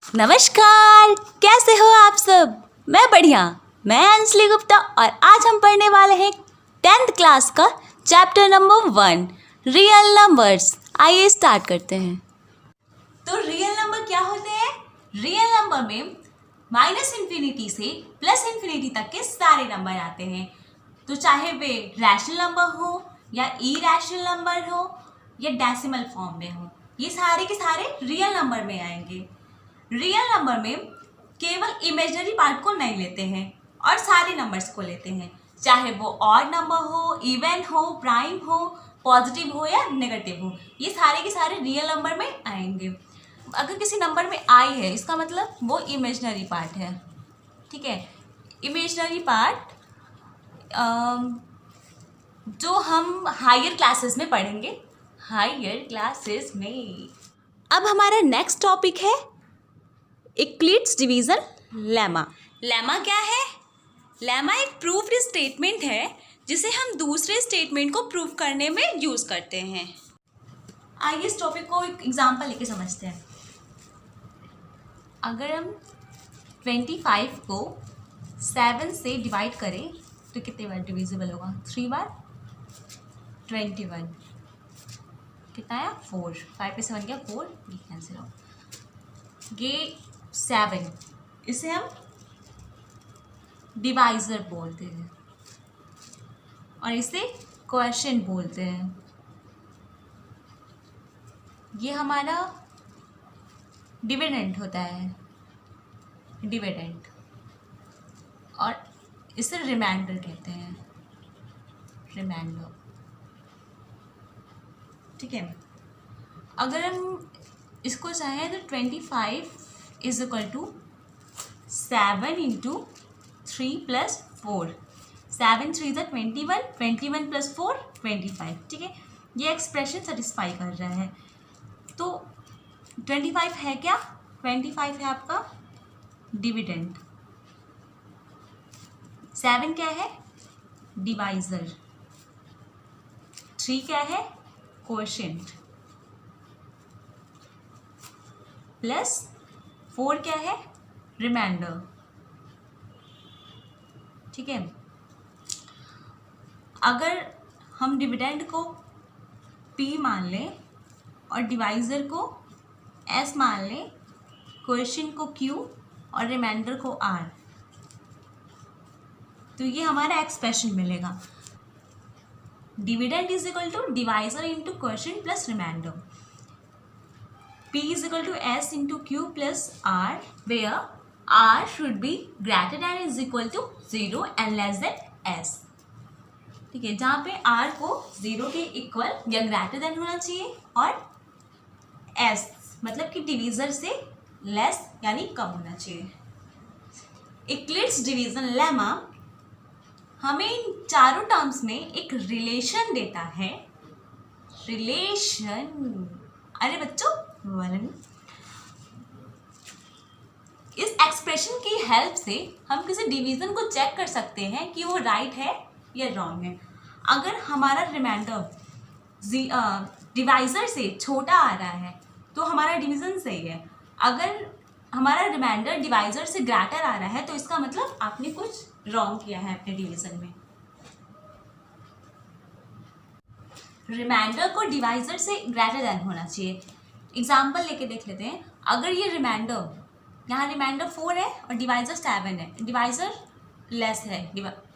नमस्कार, कैसे हो आप सब। मैं बढ़िया। मैं अंजलि गुप्ता और आज हम पढ़ने वाले हैं 10th क्लास का चैप्टर नंबर 1 रियल नंबर्स। आइए स्टार्ट करते हैं। तो रियल नंबर क्या होते हैं? रियल नंबर में -इंफिनिटी से +इंफिनिटी तक के सारे नंबर आते हैं। तो चाहे वे रैशनल नंबर हो या इरैशनल नंबर हो या डेसिमल फॉर्म में हो, ये सारे के सारे रियल नंबर में आएंगे। रियल नंबर में केवल इमेजिनरी पार्ट को नहीं लेते हैं और सारे नंबर्स को लेते हैं, चाहे वो ऑड नंबर हो, इवन हो, प्राइम हो, पॉजिटिव हो या नेगेटिव हो, ये सारे के सारे रियल नंबर में आएंगे। अगर किसी नंबर में आई है इसका मतलब वो इमेजिनरी पार्ट है। ठीक है, इमेजिनरी पार्ट जो हम हायर क्लासेस में पढ़ेंगे, हायर क्लासेस में। अब हमारा नेक्स्ट टॉपिक है यूक्लिड्स डिवीजन लेमा। लेमा क्या है? लेमा एक प्रूफ्ड स्टेटमेंट है जिसे हम दूसरे स्टेटमेंट को प्रूव करने में यूज करते हैं। आइए इस टॉपिक को एक एग्जांपल लेके समझते हैं। अगर हम 25 को 7 से डिवाइड करें तो कितने बार डिविजिबल होगा? 3 बार। 21 कितना आया? 4। 5 पे 7 गया 4, ये कैंसिल हो। ये 7, इसे हम डिवाइजर बोलते हैं और इसे क्वोशिएंट बोलते हैं। ये हमारा डिविडेंड होता है, डिविडेंड, और इसे रिमाइंडर कहते हैं, रिमाइंडर। ठीक है, अगर हम इसको चाहें तो 25 इज इक्वल टू 7 इंटू 3 + 4। 7 3 = 21, 21 + 4 25। ठीक है, ये एक्सप्रेशन सेटिस्फाई कर रहा है। तो 25 है क्या? 25 है आपका डिविडेंड। 7 क्या है? डिवाइजर। 3 क्या है? क्वोशिएंट। प्लस 4 क्या है? रिमाइंडर। ठीक है, अगर हम डिविडेंड को P मान लें और डिवाइजर को S मान लें, क्वोशिएंट को Q और रिमाइंडर को R, तो ये हमारा एक्सप्रेशन मिलेगा। Dividend is equal to divisor into quotient plus remainder. P is equal to S into Q plus R, where R should be greater than or is equal to 0 and less than S। ठीक है, जहाँ पे R को 0 के equal या greater than होना चाहिए और S मतलब कि डिवीजर से लेस यानी कम होना चाहिए। यूक्लिड्स डिवीजन लेमा हमें इन चारों टर्म्स में एक रिलेशन देता है। रिलेशन, अरे बच्चों इस एक्सप्रेशन की हेल्प से हम किसी डिवीजन को चेक कर सकते हैं कि वो राइट है या रॉन्ग है। अगर हमारा रिमाइंडर डिवाइजर से छोटा आ रहा है तो हमारा डिवीजन सही है। अगर हमारा रिमाइंडर डिवाइजर से ग्रेटर आ रहा है तो इसका मतलब आपने कुछ रॉन्ग किया है अपने डिवीजन में। रिमाइंडर को डिवाइजर से ग्रेटर देन होना चाहिए। एग्जाम्पल लेके देख लेते हैं। अगर ये रिमाइंडर, यहाँ रिमाइंडर 4 है और डिवाइजर 7 है, डिवाइजर लेस है,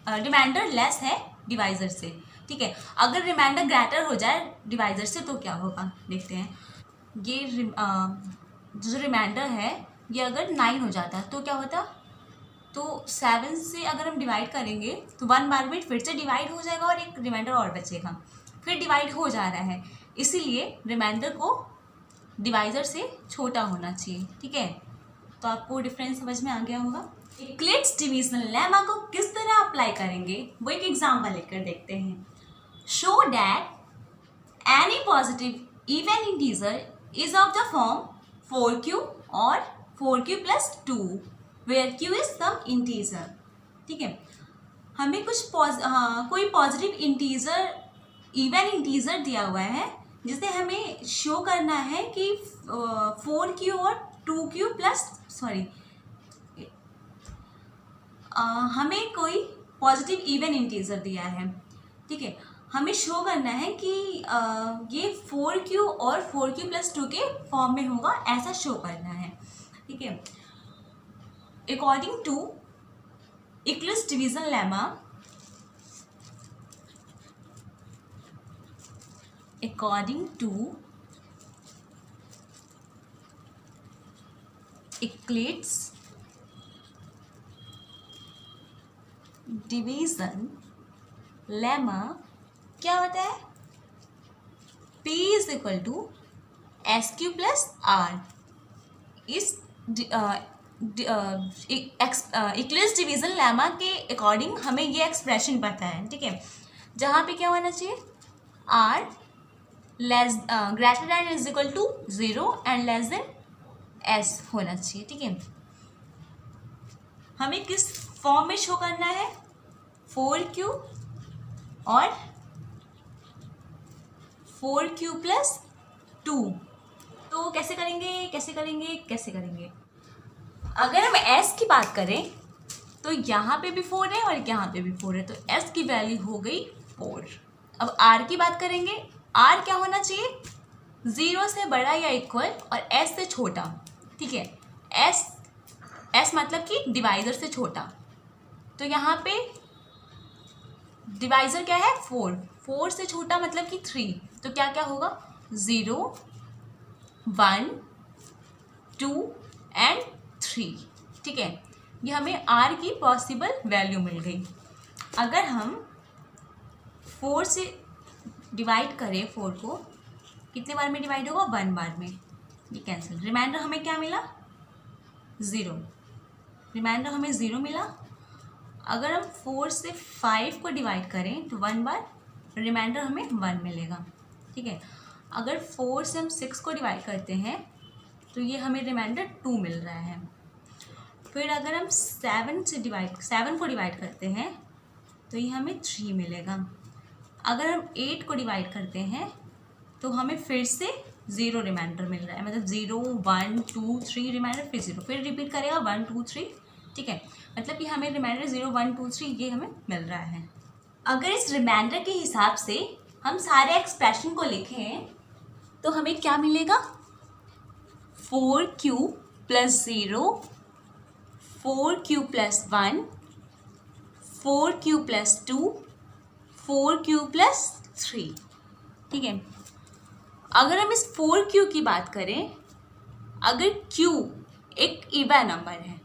रिमाइंडर लेस है डिवाइजर से। ठीक है, अगर रिमाइंडर ग्रेटर हो जाए डिवाइजर से तो क्या होगा देखते हैं। ये जो रिमाइंडर है ये अगर 9 हो जाता तो क्या होता? तो 7 से अगर हम डिवाइड करेंगे तो 1 बार में फिर से डिवाइड हो जाएगा और एक रिमाइंडर और बचेगा, फिर डिवाइड हो जा रहा है, इसीलिए रिमाइंडर को डिवाइजर से छोटा होना चाहिए। ठीक है, तो आपको डिफरेंस समझ में आ गया होगा। यूक्लिड्स डिवीजन लेमा को किस तरह अप्लाई करेंगे वो एक एग्जांपल लेकर देखते हैं। Show that any positive even integer is of the form 4q और 4q + 2 where q is some integer. ठीक है, हमें कुछ कोई पॉजिटिव इंटीजर, इवन इंटीजर दिया हुआ है जिसे हमें शो करना है कि 4q और 2q प्लस सॉरी हमें कोई पॉजिटिव इवन इंटीजर दिया है, ठीक है। हमें शो करना है कि ये 4q और 4q प्लस 2 के फॉर्म में होगा, ऐसा शो करना है, ठीक है। According to Euclid's division lemma, according to Euclid's division lemma क्या होता है, P is equal to s q plus r. इस यूक्लिड्स डिवीजन लेमा के अकॉर्डिंग हमें ये एक्सप्रेशन पता है, ठीक है, जहाँ पे क्या होना चाहिए, R less greater than is equal to 0 and less than S होना चाहिए, ठीक है। हमें किस फॉर्म में शो करना है, 4q और 4q प्लस 2। तो कैसे करेंगे। अगर हम s की बात करें तो यहाँ पे भी 4 है और यहाँ पे भी 4 है, तो s की वैल्यू हो गई 4। अब r की बात करेंगे, r क्या होना चाहिए, 0 से बड़ा या इक्वल और s से छोटा, ठीक है। s मतलब कि डिवाइजर से छोटा, तो यहाँ पे डिवाइजर क्या है, 4 से छोटा मतलब कि 3, तो क्या क्या होगा, 0 1 2 एंड 3, ठीक है। ये हमें r की पॉसिबल वैल्यू मिल गई। अगर हम 4 से डिवाइड करें, 4 को कितने बार में डिवाइड होगा, 1 बार में, ये कैंसिल, रिमाइंडर हमें क्या मिला, 0, रिमाइंडर हमें 0 मिला। अगर हम 4 से 5 को डिवाइड करें तो 1 बार, रिमाइंडर हमें 1 मिलेगा, ठीक है। अगर 4 से हम 6 को डिवाइड करते हैं तो ये हमें रिमाइंडर 2 मिल रहा है। फिर अगर हम 7 को डिवाइड करते हैं तो ये हमें 3 मिलेगा। अगर हम 8 को डिवाइड करते हैं तो हमें फिर से 0 रिमाइंडर मिल रहा है, मतलब 0 1 2 3 रिमाइंडर, फिर 0, फिर रिपीट करेगा 1 2 3, ठीक है। मतलब कि हमें रिमाइंडर 0 1 2 3 ये हमें मिल रहा है। अगर इस रिमाइंडर के हिसाब से हम सारे एक्सप्रेशन को लिखें तो हमें क्या मिलेगा, 4q plus 0 4q plus 1 4q plus 2 4q plus 3, ठीक है। अगर हम इस 4q की बात करें, अगर q एक इवन नंबर है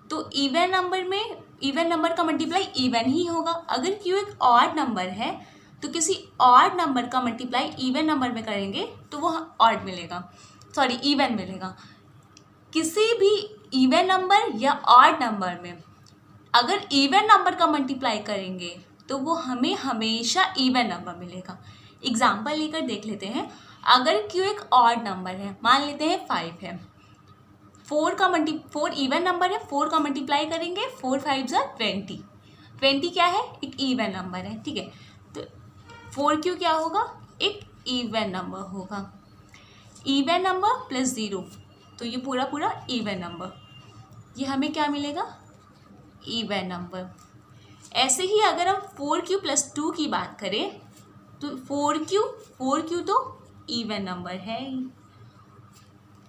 तो इवन नंबर का मल्टीप्लाई इवन ही होगा। अगर q एक ऑड नंबर है तो किसी ऑड नंबर का मल्टीप्लाई इवन नंबर में करेंगे तो वो ऑड मिलेगा, सॉरी इवन मिलेगा। किसी भी इवन नंबर या ऑड नंबर में अगर इवन नंबर का मल्टीप्लाई करेंगे तो वो हमें हमेशा इवन नंबर मिलेगा। एग्जाम्पल लेकर देख लेते हैं। अगर q एक ऑड नंबर है, मान लेते हैं 5 है, 4 इवन नंबर है, 4 का मल्टीप्लाई करेंगे 4 5 20, 20 क्या है, एक इवन नंबर है, ठीक है। तो 4q क्या होगा, एक इवन नंबर होगा, इवन नंबर प्लस 0, तो ये पूरा इवन नंबर, ये हमें क्या मिलेगा, इवन नंबर। ऐसे ही अगर हम 4q प्लस 2 की बात करें तो 4q तो इवन नंबर है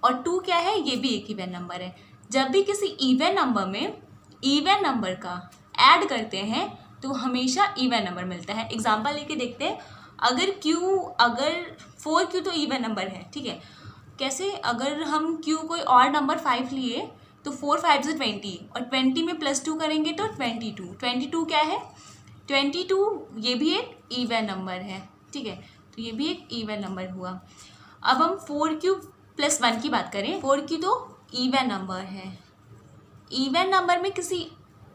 और 2 क्या है, ये भी एक इवन नंबर है। जब भी किसी इवन नंबर में इवन नंबर का ऐड करते हैं तो हमेशा इवन नंबर मिलता है। एग्जांपल लेके देखते हैं। अगर 4q तो इवन नंबर है, ठीक है। कैसे, अगर हम q कोई और नंबर 5 लिए तो 4 5 20 और 20 में प्लस 2 करेंगे तो 22 क्या है, 22 ये भी एक इवन नंबर है, ठीक है। तो ये भी एक इवन नंबर हुआ। अब हम 4q प्लस 1 की बात करें, 4q तो इवन नंबर है, इवन नंबर में किसी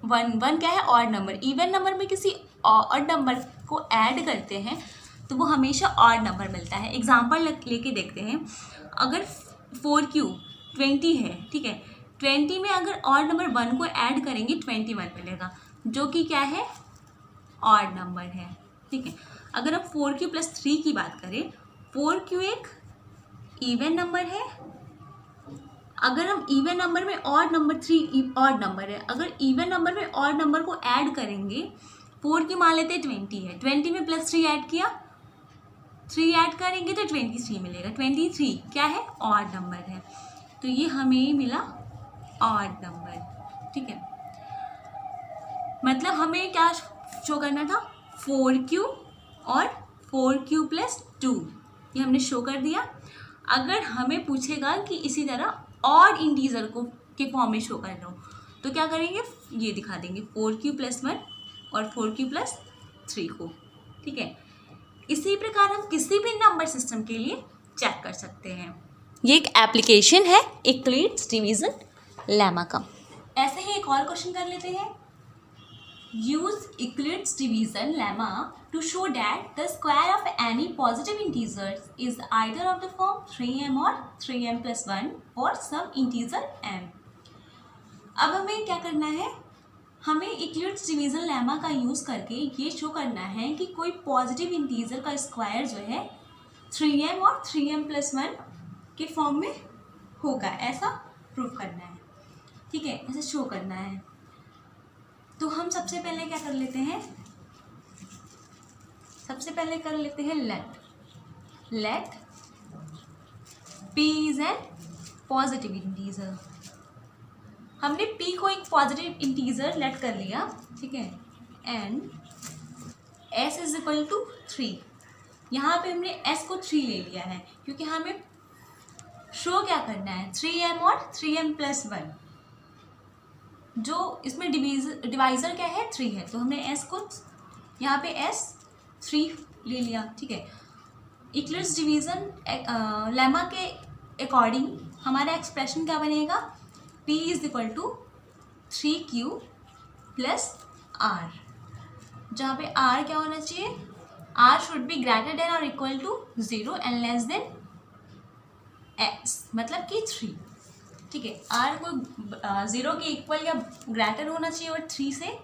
वन क्या है, ऑड नंबर, इवन नंबर में किसी ऑड नंबर को ऐड करते हैं तो वो हमेशा ऑड नंबर मिलता है। एग्जाम्पल लेके देखते हैं। अगर 4q 20 है, ठीक है, 20 में अगर ऑड नंबर 1 को ऐड करेंगे 21 मिलेगा, जो कि क्या है, ऑड नंबर है, ठीक है। अगर हम 4q प्लस 3 की बात करें, 4q एक इवन नंबर है, अगर हम इवन नंबर में ऑड नंबर 3 ऑड नंबर है, अगर इवन नंबर में ऑड नंबर को ऐड करेंगे, 4 की मान लेते हैं 20 है, 20 में +3 ऐड किया, 3 ऐड करेंगे तो 23 मिलेगा। 23 क्या है? ऑड नंबर है, तो ये हमें मिला ऑड नंबर। ठीक है, मतलब हमें क्या शो करना था? 4Q और 4Q + 2, ये हमने शो कर दिया। अगर हमें पूछेगा कि इसी तरह ऑड इंटीजर को के फॉर्म में शो कर लो, तो क्या करेंगे? ये दिखा देंगे 4Q + 1 और 4Q + 3 को। ठीक है, इसी प्रकार हम किसी भी नंबर सिस्टम के लिए चेक कर सकते हैं। ये एक एप्लीकेशन है यूक्लिड्स डिवीजन लेमा का। ऐसे ही एक और क्वेश्चन कर लेते हैं। Use Euclid's division lemma to show that the square of any positive integers is either of the form 3m or 3m + 1 or some integer m। अब हमें क्या करना है? हमें Euclid's division lemma का यूज़ करके ये शो करना है कि कोई पॉजिटिव इंटीजर का स्क्वायर जो है 3m और 3m + 1 के फॉर्म में होगा, ऐसा प्रूव करना है। ठीक है, ऐसे शो करना है। तो हम सबसे पहले क्या कर लेते हैं? सबसे पहले कर लेते हैं let p is an positive integer. हमने p को एक पॉजिटिव इंटीजर लेट कर लिया। ठीक है, एंड s = 3। यहाँ पे हमने s को 3 ले लिया है क्योंकि हमें शो क्या करना है? 3m और 3m + 1, जो इसमें डिवाइज़र क्या है? 3 है, तो हमने s को यहाँ पे s 3 ले लिया। ठीक है, यूक्लिड्स डिवीज़न लेमा के अकॉर्डिंग हमारा एक्सप्रेशन क्या बनेगा? p = 3q + r, जहाँ पे r क्या होना चाहिए? r should be greater than और equal to 0 and less than s, मतलब कि 3। ठीक है, r को 0 के इक्वल या ग्रेटर होना चाहिए और 3 से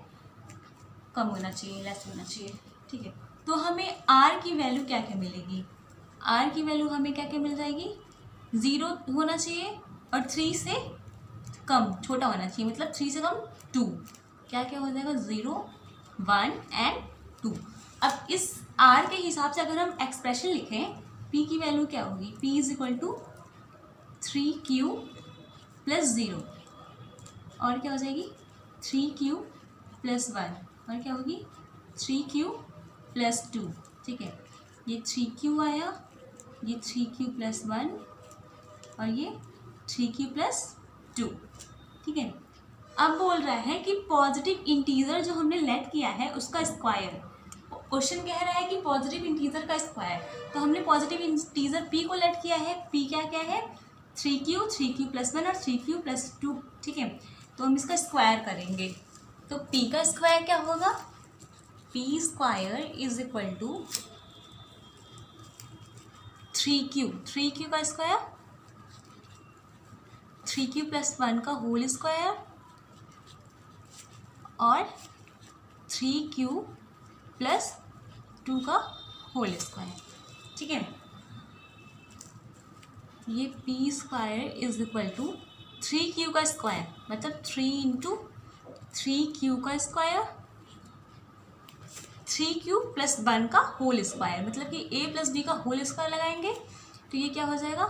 कम होना चाहिए, लेस होना चाहिए। ठीक है, तो हमें r की वैल्यू क्या क्या मिलेगी? r की वैल्यू हमें क्या क्या मिल जाएगी? 0 होना चाहिए और 3 से कम, छोटा होना चाहिए, मतलब 3 से कम 2। क्या क्या हो जाएगा? 0, 1 एंड 2। अब इस r के हिसाब से अगर हम एक्सप्रेशन लिखें, p की वैल्यू क्या होगी? p = 3q + 0 और क्या हो जाएगी? 3q + 1 और क्या होगी? 3q + 2। ठीक है, ये 3q आया, ये 3q + 1 और ये 3q + 2। ठीक है, अब बोल रहा है कि पॉजिटिव इंटीजर जो हमने लेट किया है उसका स्क्वायर। क्वेश्चन कह रहा है कि पॉजिटिव इंटीजर का स्क्वायर, तो हमने पॉजिटिव इंटीजर p को लेट किया है। p क्या क्या है? 3q, 3q + 1 और 3q + 2। ठीक है, तो हम इसका स्क्वायर करेंगे, तो p का स्क्वायर क्या होगा? p² = 3q, 3q का स्क्वायर, 3q + 1 का होल स्क्वायर और 3q + 2 का होल स्क्वायर। ठीक है, ये p² = 3q का स्क्वायर, मतलब 3 × 3q का स्क्वायर, 3q + 1 का होल स्क्वायर, मतलब कि a + b का होल स्क्वायर लगाएंगे तो ये क्या हो जाएगा?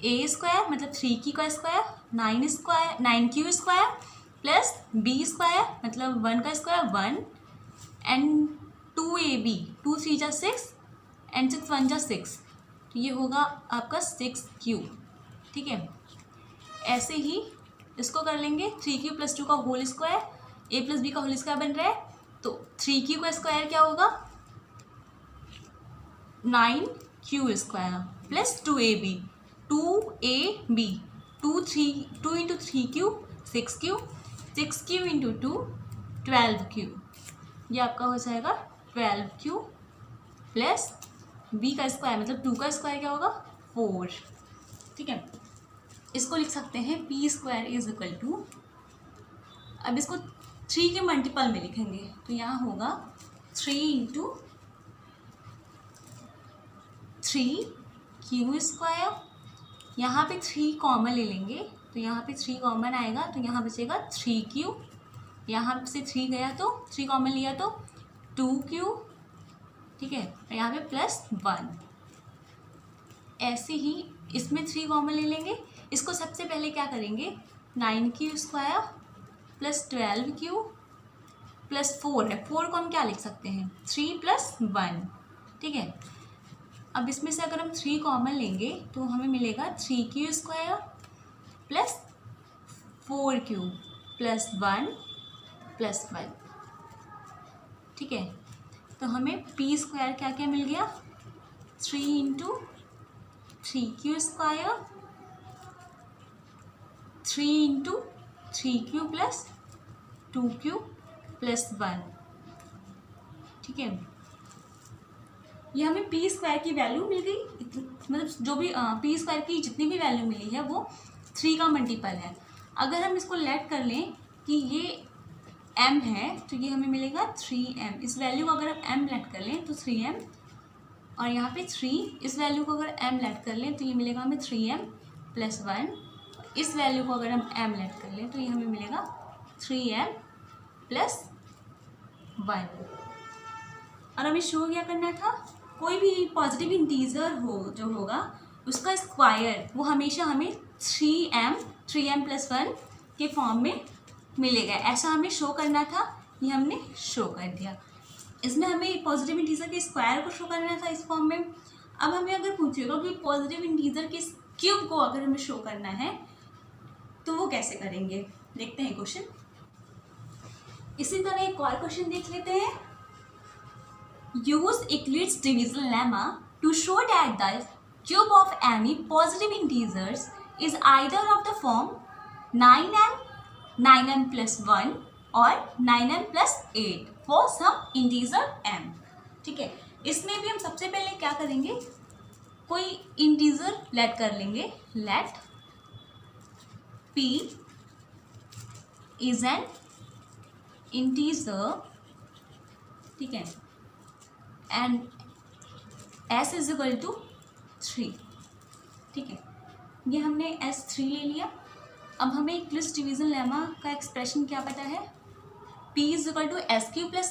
a² मतलब 3q का स्क्वायर, 9q² + b² मतलब 1 का स्क्वायर 1 एंड 2ab, 2 3 जा 6 एंड 6 1 जा 6, तो ये होगा आपका 6q। ठीक है, ऐसे ही इसको कर लेंगे। 3q + 2 का होल स्क्वायर, a + b का होल स्क्वायर बन रहा है, तो 3q का स्क्वायर क्या होगा? 9q² + 2ab, 2ab, 2 × 3q 6q, 6q × 2 12q, ये आपका हो जाएगा 12q + b का स्क्वायर, मतलब 2 का स्क्वायर क्या होगा? 4। ठीक है, इसको लिख सकते हैं p² = अब इसको 3 के मल्टीपल में लिखेंगे तो यहाँ होगा 3 × 3q², यहाँ पे 3 कॉमन ले लेंगे तो यहाँ पे 3 कॉमन आएगा, तो यहाँ बचेगा 3q, यहाँ से 3 गया तो 3 कॉमन लिया तो 2q, ठीक है, और यहाँ पे +1। ऐसे ही इसमें 3 कॉमन ले लेंगे। इसको सबसे पहले क्या करेंगे, 9q² + 12q + 4 है, 4 को हम क्या लिख सकते हैं, 3 + 1, ठीक है। अब इसमें से अगर हम 3 कॉमन लेंगे तो हमें मिलेगा 3q² + 4q + 1 + 1, ठीक है। तो हमें p² क्या क्या मिल गया, 3 × 3q², 3 × 3q + 2q + 1, ठीक है। ये हमें p² की वैल्यू मिल गई, मतलब जो भी p² की जितनी भी वैल्यू मिली है वो 3 का मल्टीपल है। अगर हम इसको लेट कर लें कि ये m है तो ये हमें मिलेगा 3m। इस वैल्यू को अगर हम m लेट कर लें तो 3m, और यहाँ पे 3, इस वैल्यू को अगर m लेट कर लें तो ये मिलेगा हमें 3m + 1। इस वैल्यू को अगर हम m लेट कर लें तो ये हमें मिलेगा 3m + 1। और हमें शो क्या करना था, कोई भी पॉजिटिव इंटीजर हो जो होगा उसका स्क्वायर वो हमेशा हमें 3m + 1 के फॉर्म में मिलेगा, ऐसा हमें शो करना था। ये हमने शो कर दिया। इसमें हमें पॉजिटिव इंटीजर के स्क्वायर को शो करना था इस फॉर्म में। अब हमें अगर पूछेगा कि पॉजिटिव इंटीजर के क्यूब को अगर हमें शो करना है तो वो कैसे करेंगे, देखते हैं क्वेश्चन। इसी तरह एक और क्वेश्चन देख लेते हैं। Use Euclid's division lemma to show that the cube of any positive integers is either of the form 9m, 9m + 1 और 9m + 8 for some integer m, ठीक है। इसमें भी हम सबसे पहले क्या करेंगे, कोई इंटीजर लेट कर लेंगे। Let p is an integer, ठीक है, एंड s = 3, ठीक है। ये हमने s3 ले लिया। अब हमें यूक्लिड्स डिवीजन लेमा का एक्सप्रेशन क्या पता है, p = s³ +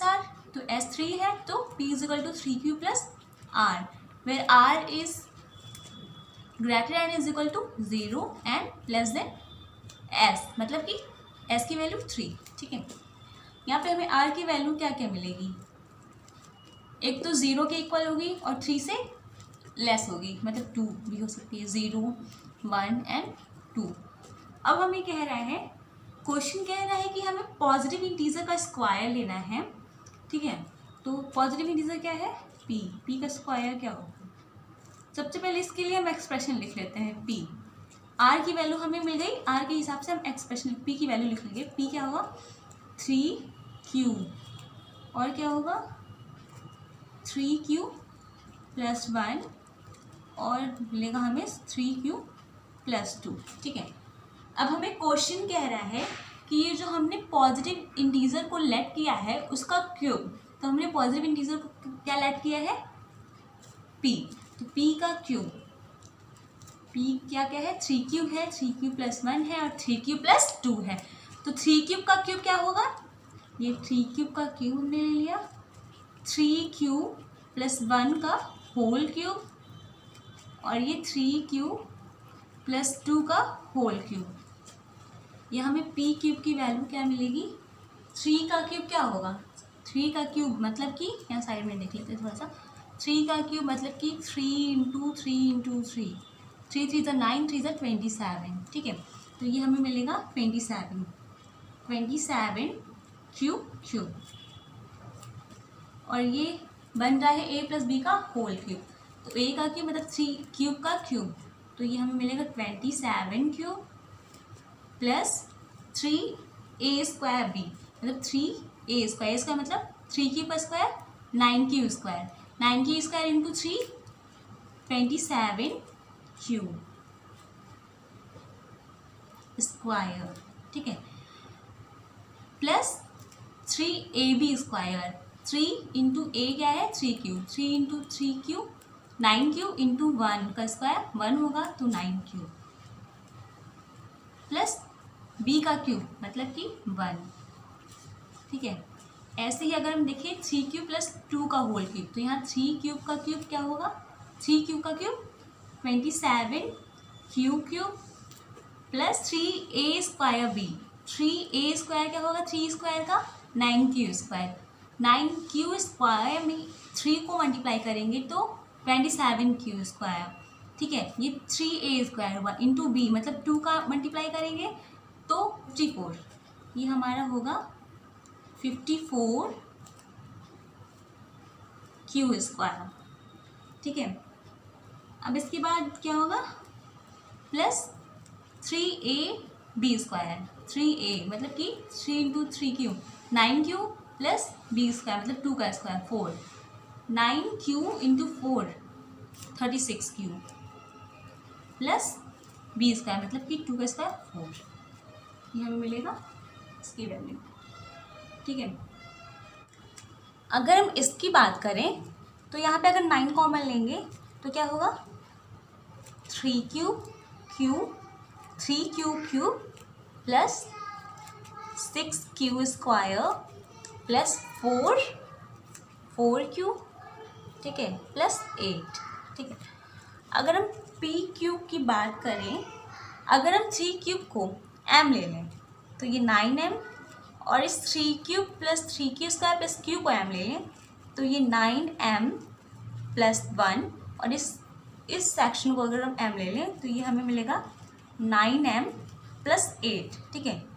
r, तो s3 है तो p = 3q + r, where r is greater than = 0 and less than s, मतलब कि s की वैल्यू 3, ठीक है। यहाँ पे हमें r की वैल्यू क्या क्या मिलेगी, एक तो 0 के इक्वल होगी और 3 से लेस होगी, मतलब 2 भी हो सकती है, 0, 1 एंड 2। अब हमें कह रहा है, क्वेश्चन कह रहा है कि हमें पॉजिटिव इंटीजर का स्क्वायर लेना है, ठीक है। तो पॉजिटिव इंटीजर क्या है, p का स्क्वायर क्या होगा। सबसे पहले इसके लिए हम एक्सप्रेशन लिख लेते हैं p। r की वैल्यू हमें मिल गई, r के हिसाब से हम एक्सप्रेशन p की वैल्यू लिख लेंगे। p क्या होगा, 3q, और क्या होगा 3q + 1, और मिलेगा हमें 3q + 2, ठीक है। अब हमें क्वेश्चन कह रहा है कि ये जो हमने पॉजिटिव इंटीजर को लेट किया है उसका क्यूब, तो हमने पॉजिटिव इंटीजर को क्या लेट किया है, p, तो p का क्यूब, p क्या क्या है, 3q है, 3q + 1 है और 3q + 2 है। तो 3q का क्यूब क्या होगा, ये 3q का क्यूब हमने ले लिया, 3q + 1 का होल क्यूब, और ये 3q + 2 का होल क्यूब। ये हमें p³ की वैल्यू क्या मिलेगी, 3 का क्यूब क्या होगा, 3 का क्यूब मतलब कि यहाँ साइड में देख लेते हैं थोड़ा सा, 3 का क्यूब मतलब कि 3 × 3 × 3, 3 3 = 9, 3 = 27, ठीक है। तो ये हमें मिलेगा 27 क्यूब, और ये बन रहा है a + b का होल क्यूब, तो a का क्यूब मतलब 3 क्यूब का क्यूब, तो ये हमें मिलेगा 27 क्यूब + 3a² b, मतलब 3a² मतलब 3q का square 9q², 9q² × 3 27 cube square, ठीक है, प्लस 3ab², 3 × a क्या है 3q, 3 × 3q 9q × 1 का स्क्वायर 1 होगा तो 9q, प्लस b का क्यूब मतलब कि 1, ठीक है। ऐसे ही अगर हम देखें 3 क्यूब प्लस 2 का होल क्यूब, तो यहाँ 3 क्यूब का क्यूब क्या होगा, 3 क्यूब का cube 27 cube plus 3a square b, 3a square क्या होगा, 3 स्क्वायर का 9q स्क्वायर, 9q स्क्वायर में 3 को मल्टीप्लाई करेंगे तो 27q स्क्वायर, ठीक है। ये 3a स्क्वायर हुआ इंटू b मतलब 2 का मल्टीप्लाई करेंगे तो 54, ये हमारा होगा 54 क्यू स्क्वायर, ठीक है। अब इसके बाद क्या होगा, plus 3a b square, 3a मतलब कि 3 into 3q 9q plus b square मतलब 2 का square 4, 9q into 4 36q plus b square मतलब कि 2 का स्क्वायर 4, ये हमें मिलेगा इसकी वैल्यू, ठीक है। अगर हम इसकी बात करें तो यहाँ पे अगर 9 कॉमन लेंगे तो क्या होगा, 3q cube 3q cube plus 6q square plus 4q, ठीक है, प्लस 8, ठीक है। अगर हम p क्यूब की बात करें, अगर हम 3 क्यूब को m ले लें तो ये 9m, और इस 3 cube plus 3q square plus q को m ले लें तो ये 9m प्लस 1, और इस सेक्शन को अगर हम m ले लें तो ये हमें मिलेगा 9m प्लस 8, ठीक है।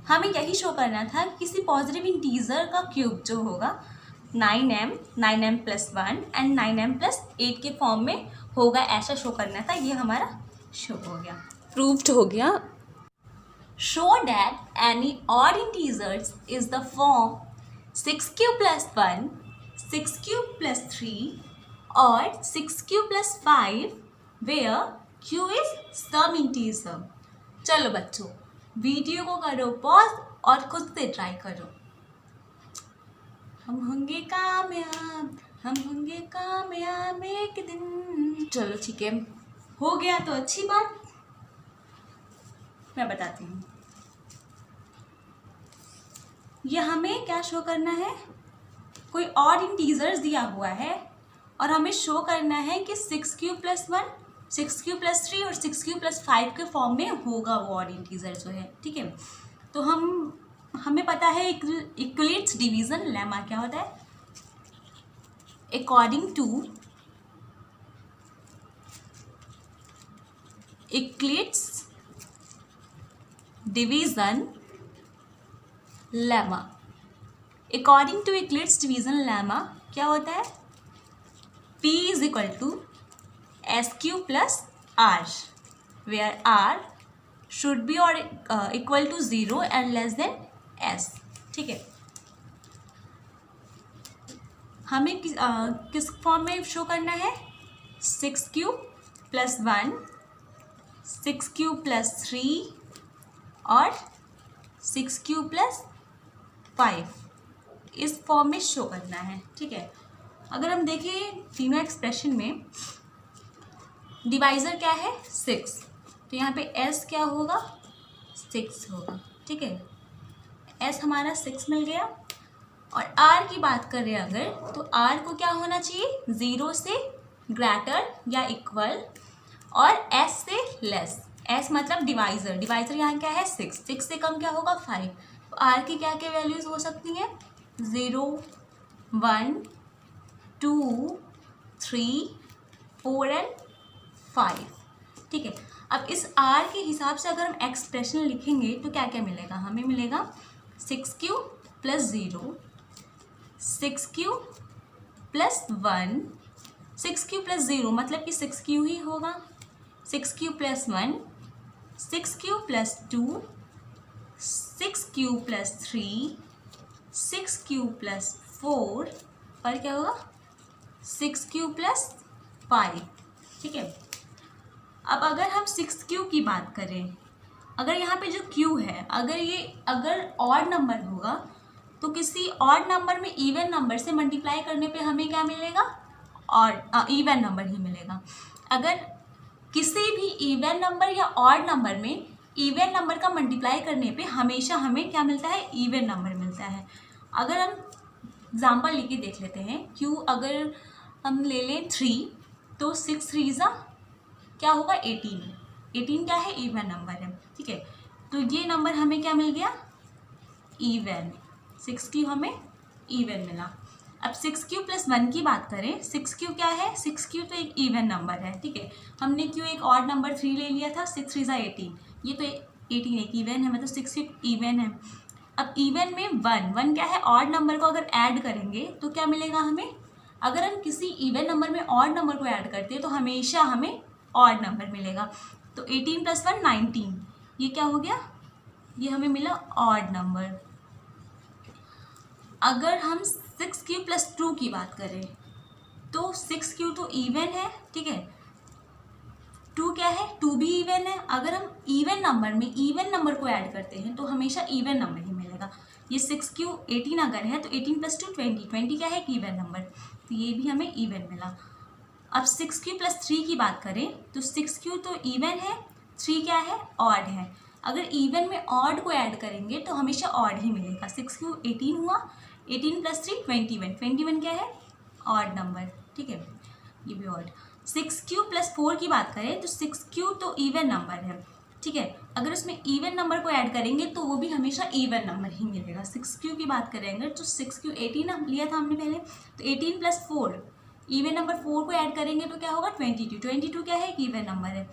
हमें यही शो करना था, किसी पॉजिटिव इंटीजर का क्यूब जो होगा 9m plus 1 and 9m plus 8 के फॉर्म में होगा, ऐसा शो करना था। ये हमारा शो हो गया, प्रूव्ड हो गया। Show that any odd integers is the form 6q plus 1, 6q plus 3 or 6q plus 5 where q is some integer। चलो बच्चों, वीडियो को करो पॉज और खुद से ट्राई करो। हम होंगे कामयाब, हम होंगे कामयाब एक दिन। चलो ठीक है, हो गया तो अच्छी बात, मैं बताती हूँ। ये हमें क्या शो करना है, कोई और इंटीजर्स दिया हुआ है और हमें शो करना है कि 6q प्लस 1, 6q प्लस 3 और 6q प्लस 5 के फॉर्म में होगा वो और इंटीजर जो है, ठीक है। तो हमें पता है इक्विलिट्स डिवीजन लेमा क्या होता है, according to Euclid's division lemma, according to Euclid's division lemma क्या होता है, P is equal to SQ plus R, where R should be और equal to 0 and less than S, ठीक है। हमें किस फॉर्म में शो करना है, 6q प्लस 1, 6q प्लस 3 और 6q प्लस 5, इस फॉर्म में शो करना है, ठीक है। अगर हम देखें तीनों एक्सप्रेशन में डिवाइज़र क्या है 6, तो यहाँ पे s क्या होगा 6 होगा, ठीक है। s हमारा 6 मिल गया। और r की बात करें अगर, तो r को क्या होना चाहिए, 0 से ग्रेटर या इक्वल और s से लेस, s मतलब डिवाइज़र, डिवाइज़र यहाँ क्या है 6 से कम क्या होगा 5, तो r की क्या क्या वैल्यूज़ हो सकती हैं, 0, 1, 2, 3, 4 एंड 5, ठीक है। अब इस r के हिसाब से अगर हम एक्सप्रेशन लिखेंगे तो क्या क्या मिलेगा, हमें मिलेगा 6q plus 0, 6q plus 1, 6q plus 0 मतलब कि 6q ही होगा, 6q plus 1, 6q plus 2, 6q plus 3, 6q plus 4 और क्या होगा 6q प्लस 5, ठीक है। अब अगर हम 6q की बात करें, अगर यहाँ पे जो q है अगर ऑड नंबर होगा तो किसी ऑड नंबर में इवन नंबर से मल्टीप्लाई करने पे हमें क्या मिलेगा, और इवन नंबर ही मिलेगा। अगर किसी भी इवन नंबर या ऑड नंबर में इवन नंबर का मल्टीप्लाई करने पे हमेशा हमें क्या मिलता है, इवन नंबर मिलता है। अगर हम एग्जाम्पल लेके देख लेते हैं, क्यों अगर हम ले लें 3 तो 6 3 ज़ा क्या होगा 18 क्या है, इवन नंबर है, ठीक है। तो ये नंबर हमें क्या मिल गया, इवन, 6 क्यू हमें इवन मिला। अब 6 क्यू प्लस 1 की बात करें, 6 क्यू क्या है, 6 क्यू तो एक इवन नंबर है, ठीक है। हमने क्यों एक ऑड नंबर 3 ले लिया था, 6 3 ज़ा 18, ये तो 18 एक इवन है, मतलब 6 इवन है। अब इवन में 1 क्या है, ऑड नंबर को अगर ऐड करेंगे तो क्या मिलेगा हमें, अगर हम किसी इवन नंबर में ऑड नंबर को ऐड करते हैं तो हमेशा हमें ऑड नंबर मिलेगा। तो 18 + 1 19, ये क्या हो गया, ये हमें मिला ऑड नंबर। अगर हम 6 क्यू प्लस 2 की बात करें तो 6 क्यू तो इवन है, ठीक है, 2 क्या है, 2 भी इवन है। अगर हम इवन नंबर में इवन नंबर को ऐड करते हैं तो हमेशा इवन नंबर ही मिलेगा। ये 6 क्यू 18 अगर है तो 18 + 2 20 क्या है, इवन नंबर, तो ये भी हमें इवन मिला। अब 6 क्यू प्लस 3 की बात करें तो 6 क्यू तो इवन है, 3 क्या है, ऑड है। अगर इवन में ऑड को ऐड करेंगे तो हमेशा ऑड ही मिलेगा। 6 क्यू 18 हुआ, 18 + 3 21 क्या है, ऑड नंबर, ठीक है, ये भी ऑड। 6 क्यू प्लस 4 की बात करें तो 6 क्यू तो इवन नंबर है, ठीक है। अगर उसमें इवन नंबर को ऐड करेंगे तो वो भी हमेशा इवन नंबर ही मिलेगा। 6 क्यू की बात करेंगे तो 6 क्यू 18 लिया था हमने पहले, तो 18 + 4 इवन नंबर 4 को ऐड करेंगे तो क्या होगा 22 क्या है, इवन नंबर है,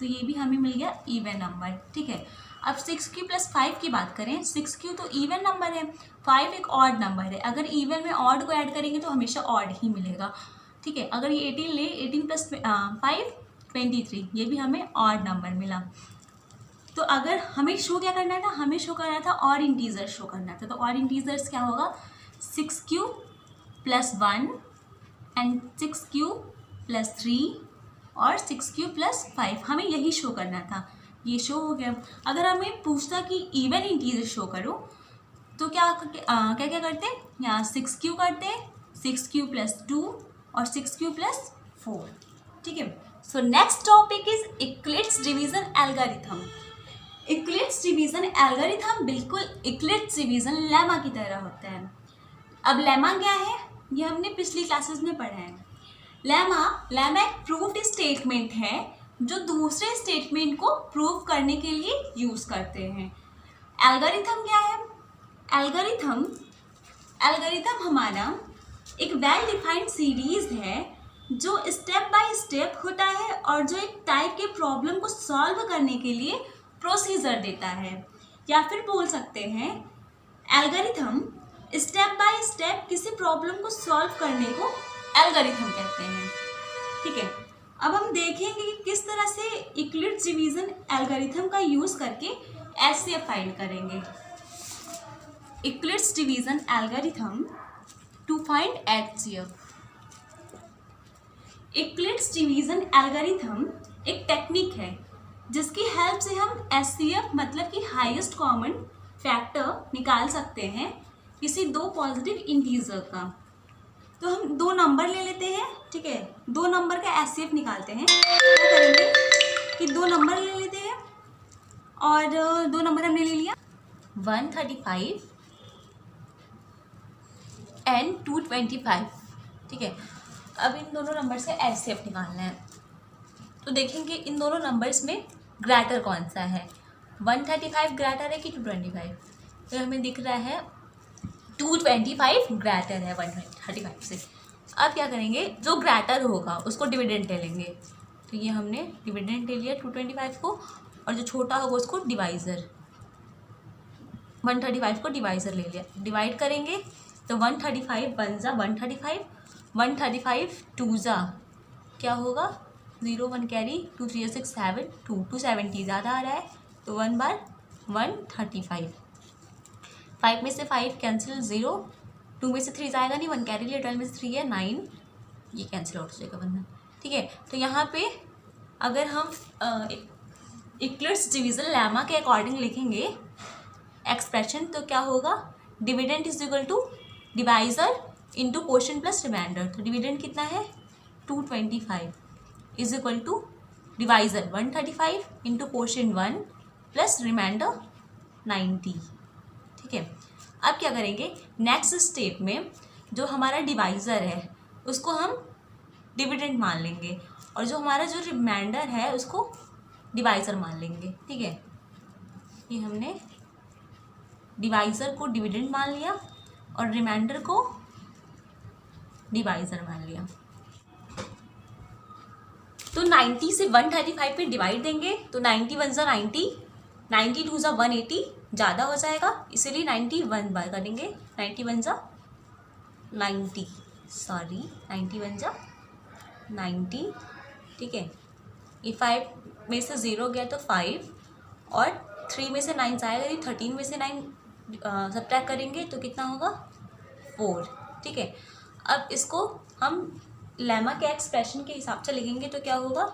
तो ये भी हमें मिल गया इवन नंबर, ठीक है। अब 6 क्यू प्लस 5 की बात करें, 6 क्यू तो इवन नंबर है, 5 एक ऑड नंबर है, अगर इवन में ऑड को ऐड करेंगे तो हमेशा ऑड ही मिलेगा, ठीक है। अगर ये 18 ले, 18 + 5 23, ये भी हमें ऑड नंबर मिला। तो अगर हमें शो क्या करना था, हमें शो करना था और इंटीजर शो करना था, तो और इंटीजर्स क्या होगा, 6 Q plus 1 and 6 Q plus 3 और 6 क्यू प्लस 5, हमें यही शो करना था, ये शो हो गया। अगर हमें पूछता कि इवन इंटीजर शो करो तो क्या क्या करते हैं, यहाँ 6 क्यू करते हैं, 6 क्यू प्लस 2 और 6 क्यू प्लस 4, ठीक है। So next topic is Eclipse division algorithm. Eclipse division algorithm बिल्कुल इक्लिप्स डिवीजन लेमा की तरह होता है। अब लेमा क्या है, ये हमने पिछली क्लासेस में पढ़ा है। लेमा एक प्रूव्ड स्टेटमेंट है जो दूसरे स्टेटमेंट को प्रूव करने के लिए यूज़ करते हैं। एल्गोरिथम क्या है, एल्गोरिथम हमारा एक वेल डिफाइंड सीरीज है जो स्टेप बाय स्टेप होता है और जो एक टाइप के प्रॉब्लम को सॉल्व करने के लिए प्रोसीजर देता है, या फिर बोल सकते हैं एल्गोरिथम स्टेप बाय स्टेप किसी प्रॉब्लम को सॉल्व करने को एल्गोरिथम कहते हैं, ठीक है। अब हम देखेंगे कि किस तरह से इक्लिप्स डिवीजन एल्गोरिथम का यूज़ करके एचसीएफ फाइंड करेंगे। Euclid's division algorithm to find HCF. Euclid's division algorithm एक टेक्निक है जिसकी हेल्प से हम एचसीएफ मतलब कि हाईएस्ट कॉमन फैक्टर निकाल सकते हैं किसी दो पॉजिटिव इंटीजर का। तो हम दो नंबर ले लेते हैं, ठीक है, दो नंबर का एचसीएफ निकालते हैं। क्या करेंगे कि दो नंबर ले लेते हैं और दो नंबर हमने ले लिया 135 एंड 225, ठीक है। अब इन दोनों नंबर से एचसीएफ निकालना है, तो देखेंगे इन दोनों नंबर्स में ग्रेटर कौन सा है, 135 ग्रेटर है कि 225, तो हमें दिख रहा है 225 ग्रेटर है 135 से। अब क्या करेंगे, जो ग्रेटर होगा उसको डिविडेंड ले लेंगे, तो ये हमने डिविडेंड ले लिया 225 को, और जो छोटा होगा उसको डिवाइज़र 135 को डिवाइज़र ले लिया, डिवाइड करेंगे तो 135 1 जा 135, 135 2 जा क्या होगा 0 1 कैरी 2 3 6 7 270 ज़्यादा आ रहा है, तो 1 बार 135, 5 में से 5 कैंसिल 0, 2 में से 3 जाएगा नहीं, 1 कैरी लिया, 12 में से 3 है 9, ये कैंसिल आउट हो जाएगा बंधन, ठीक है। तो यहाँ पे अगर हम इक्लिप्स डिवीजन लेमा के अकॉर्डिंग लिखेंगे एक्सप्रेशन, तो क्या होगा, dividend is equal to divisor into quotient plus remainder. तो डिविडेंड कितना है 225 is equal to divisor 135 into quotient 1 plus remainder 90। ठीक है, अब क्या करेंगे, नेक्स्ट स्टेप में जो हमारा डिवाइज़र है उसको हम डिविडेंड मान लेंगे और जो हमारा जो रिमाइंडर है उसको डिवाइज़र मान लेंगे। ठीक है, ये हमने डिवाइज़र को डिविडेंड मान लिया और रिमाइंडर को डिवाइज़र मान लिया। तो 90 से 135 पे डिवाइड देंगे तो 90 वन ज़ा 90, 90 टू ज़ा 180, ज़्यादा हो जाएगा इसीलिए 90 वन बार करेंगे। 90 वन ज़ा 90, सॉरी 90 वन ज़ा 90। ठीक है, ये 5 में से 0 गया तो 5 और 3 में से 9 जाएगा, यदि 13 में से 9 सब्ट्रैक्ट करेंगे तो कितना होगा 4। ठीक है, अब इसको हम लेमा के एक्सप्रेशन के हिसाब से लिखेंगे तो क्या होगा,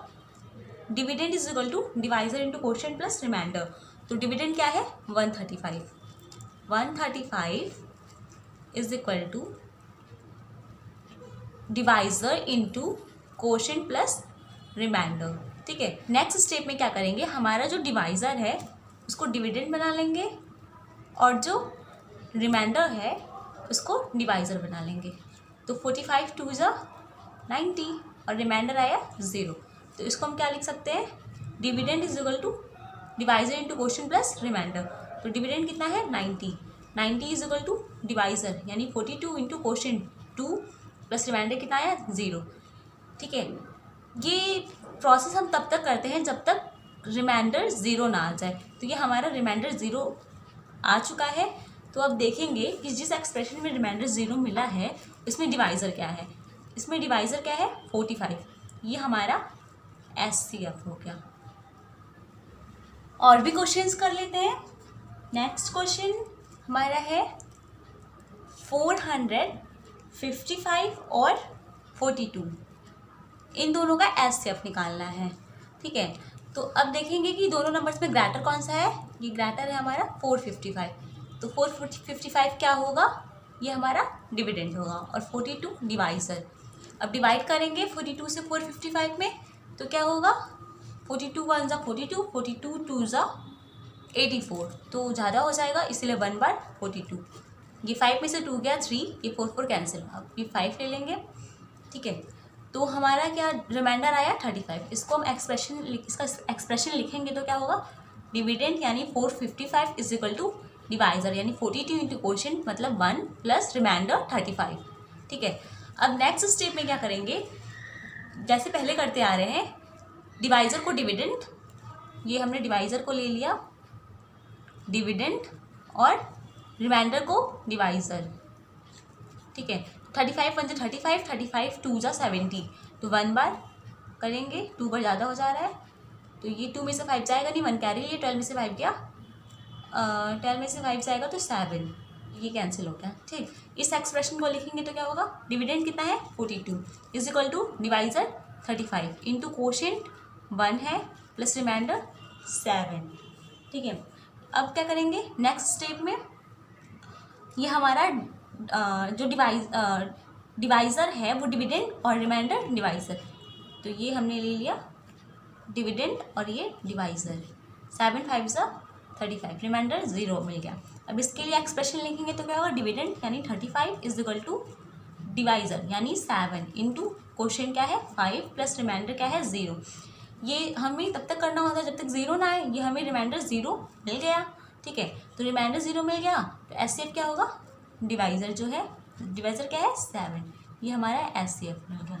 dividend is equal to divisor into quotient plus remainder. तो डिविडेंड क्या है 135, 135 is equal to divisor into quotient plus remainder. ठीक है, नेक्स्ट स्टेप में क्या करेंगे, हमारा जो डिवाइज़र है उसको डिविडेंड बना लेंगे और जो रिमाइंडर है उसको डिवाइज़र बना लेंगे। तो 45 टू ज़ा 90 और रिमाइंडर आया 0, तो इसको हम क्या लिख सकते हैं, dividend is equal to divisor into quotient plus remainder. तो डिविडेंड कितना है 90, 90 इज इक्वल टू डिवाइज़र यानी 42 इंटू कोशेंट 2 प्लस रिमाइंडर कितना आया 0। ठीक है, ये प्रोसेस हम तब तक करते हैं जब तक रिमाइंडर 0 ना आ जाए। तो ये हमारा रिमाइंडर 0 आ चुका है। तो अब देखेंगे कि जिस एक्सप्रेशन में रिमाइंडर 0 मिला है इसमें डिवाइज़र क्या है। इसमें डिवाइज़र क्या है 45, ये हमारा SCF हो गया। और भी क्वेश्चंस कर लेते हैं। नेक्स्ट क्वेश्चन हमारा है 455 और 42, इन दोनों का SCF निकालना है। ठीक है, तो अब देखेंगे कि दोनों नंबर्स में ग्रेटर कौन सा है। ये ग्रेटर है हमारा 455, तो 455 क्या होगा, ये हमारा डिविडेंड होगा और 42 डिवाइज़र। अब डिवाइड करेंगे 42 से 455 में तो क्या होगा, 42 वन ज़ा 42, 42 टू ज़ा 84, तो ज़्यादा हो जाएगा इसलिए 1 बार 42। ये 5 में से 2 गया 3, ये 4 कैंसिल, अब ये 5 ले लेंगे। ठीक है, तो हमारा क्या रिमाइंडर आया 35। इसको हम इसका एक्सप्रेशन लिखेंगे तो क्या होगा, डिविडेंड यानी 455 इज इक्वल टू डिवाइज़र यानी 42 इंटू कोशेंट मतलब 1 प्लस रिमाइंडर 35। ठीक है, अब नेक्स्ट स्टेप में क्या करेंगे, जैसे पहले करते आ रहे हैं, डिवाइज़र को डिविडेंड, ये हमने डिवाइज़र को ले लिया डिविडेंड और रिमाइंडर को डिवाइज़र। ठीक है, 35 वन 35, 35 टू ज़ा 70, तो 1 बार करेंगे, 2 बार ज़्यादा हो जा रहा है तो ये 2 में से 5 जाएगा नहीं, 1 कैरी, ये 12 में से 5 गया, 12 में से 5 जाएगा तो 7, ये कैंसिल हो गया। ठीक, इस एक्सप्रेशन को लिखेंगे तो क्या होगा, डिविडेंड कितना है 42 is equal to divisor 35 into quotient 1 है प्लस रिमाइंडर 7। ठीक है, अब क्या करेंगे नेक्स्ट स्टेप में, ये हमारा जो डिवाइज़र है वो डिविडेंड और रिमाइंडर डिवाइज़र, तो ये हमने ले लिया डिविडेंड और ये डिवाइज़र, 7 5 ज़ा 35, रिमाइंडर 0 मिल गया। अब इसके लिए एक्सप्रेशन लिखेंगे तो क्या होगा, डिविडेंड यानी 35 इज इक्वल टू डिवाइज़र यानी 7 इंटू क्वेश्चन क्या है 5 प्लस रिमाइंडर क्या है 0। ये हमें तब तक करना होता है जब तक 0 ना आए, ये हमें रिमाइंडर 0 मिल गया। ठीक है, तो रिमाइंडर 0 मिल गया तो SCF क्या होगा, डिवाइज़र जो है, डिवाइज़र क्या है 7, ये हमारा SCF मिल गया।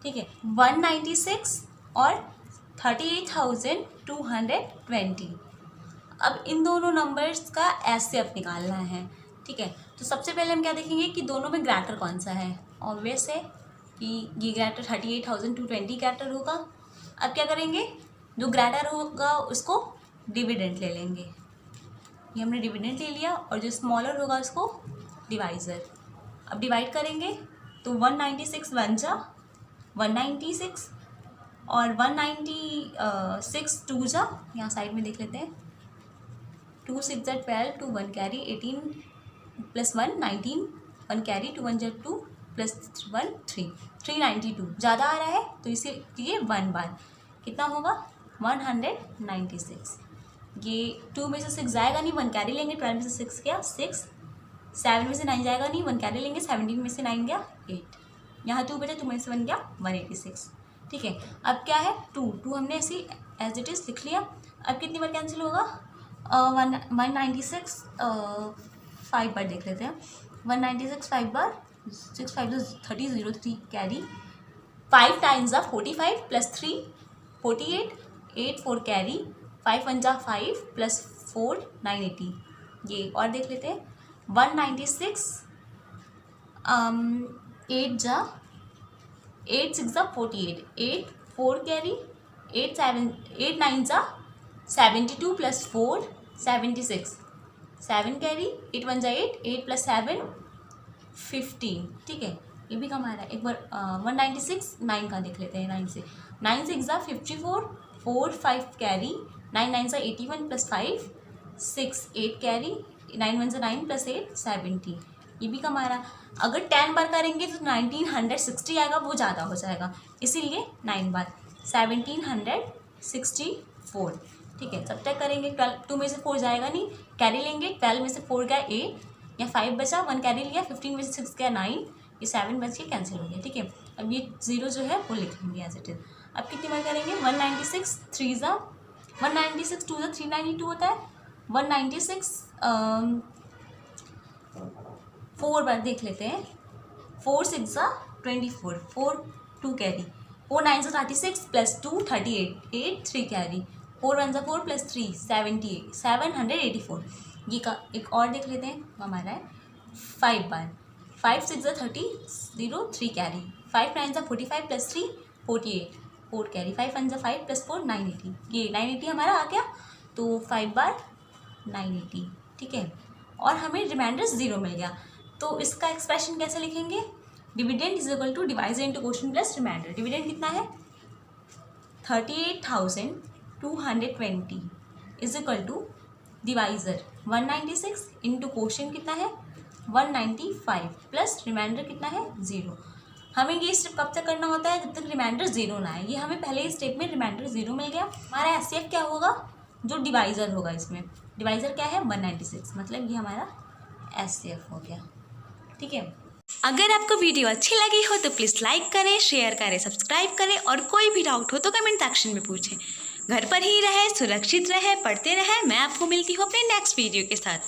ठीक है, 196 और 38,220, अब इन दोनों नंबर्स का SCF निकालना है। ठीक है, तो सबसे पहले हम क्या देखेंगे कि दोनों में ग्रेटर कौन सा है, ऑब्वियस है कि ये ग्रेटर 38,220 ग्रेटर होगा। अब क्या करेंगे, जो ग्रेटर होगा उसको डिविडेंड ले लेंगे, ये हमने डिविडेंड ले लिया, और जो स्मॉलर होगा उसको डिवाइज़र। अब डिवाइड करेंगे तो 196 वन जा 196 और 196 टू जा, यहाँ साइड में देख लेते हैं, 2 6 ज़ा 12, 2 1 कैरी 18 प्लस 1 19, 1 कैरी 2 1 ज़ा 2 प्लस 1 3, 392 ज़्यादा आ रहा है तो इसीलिए 1 बार कितना होगा 196। ये 2 में से 6 जाएगा नहीं, 1 कैरी लेंगे, 12 में से 6 गया 6, 7 में से 9 जाएगा नहीं, 1 कैरी लेंगे, 17 में से 9 गया 8, यहाँ 2 बचा, 2 में से 1 गया 186। ठीक है, अब क्या है 2 हमने ऐसे एज इट इज़ लिख लिया। अब कितनी बार कैंसिल होगा, 196 5 बार देख लेते हैं। 196 5 बार, 6 5 30, 0 3 carry, 5 times 45 plus 3 48, 8 4 carry, 5 1 5 plus 4 980। ये और देख लेते हैं, 196 8 6 48, 8 4 कैरी, 8 9 72 प्लस 4 76, 7 कैरी, 8 1 8, 8 प्लस 7 15। ठीक है, ये भी कम आ रहा है। एक बार 196 9 का देख लेते हैं, 9 से 54, 4 5 कैरी, 9 9 81 प्लस 5 6 8 कैरी, 9 1 9 प्लस 8 70, ये भी कम आ रहा। अगर 10 बार करेंगे तो 1960 आएगा, वो ज़्यादा हो जाएगा, इसीलिए 9 बार 1764। ठीक है, जब तक करेंगे 2 में से 4 जाएगा नहीं, कैरी लेंगे, 12 में से 4 गया 8, या 5 बचा, 1 कैरी लिया, 15 में से 6 गया 9, ये 7 बच के कैंसिल हो गया। ठीक है, अब ये 0 जो है वो लिख लेंगे एज इट इज। अब कितनी बार करेंगे, 196 3 196 2 392 होता है, 196 4 बार देख लेते हैं, 4 6 24, 4 2 कैरी, 4 9 36 प्लस 2 38, 8 3 कैरी, 4 1 4 प्लस 3 78, 784। ये का एक और देख लेते हैं, हमारा है 5 बार, 5 6 30, 0 3 कैरी, 5 9 45 प्लस 3 48, 4 कैरी, 5 1 5 प्लस 4 980। ये 980 हमारा आ गया, तो 5 बार 980। ठीक है, और हमें रिमाइंडर 0 मिल गया। तो इसका एक्सप्रेशन कैसे लिखेंगे, dividend is equal to divisor into quotient plus remainder. Dividend कितना है 38,220 is equal to divisor 196 into quotient कितना है 195 प्लस रिमाइंडर कितना है 0। हमें ये स्टेप कब तक करना होता है, जब तक रिमाइंडर 0 ना आए। ये हमें पहले ही स्टेप में रिमाइंडर 0 मिल गया। हमारा एचसीएफ क्या होगा, जो डिवाइज़र होगा, इसमें डिवाइज़र क्या है 196, मतलब ये हमारा एचसीएफ हो गया। ठीक है, अगर आपको वीडियो अच्छी लगी हो तो प्लीज़ लाइक करें, शेयर करें, सब्सक्राइब करें और कोई भी डाउट हो तो कमेंट सेक्शन में पूछें। घर पर ही रहे, सुरक्षित रहे, पढ़ते रहे। मैं आपको मिलती हूँ अपने नेक्स्ट वीडियो के साथ।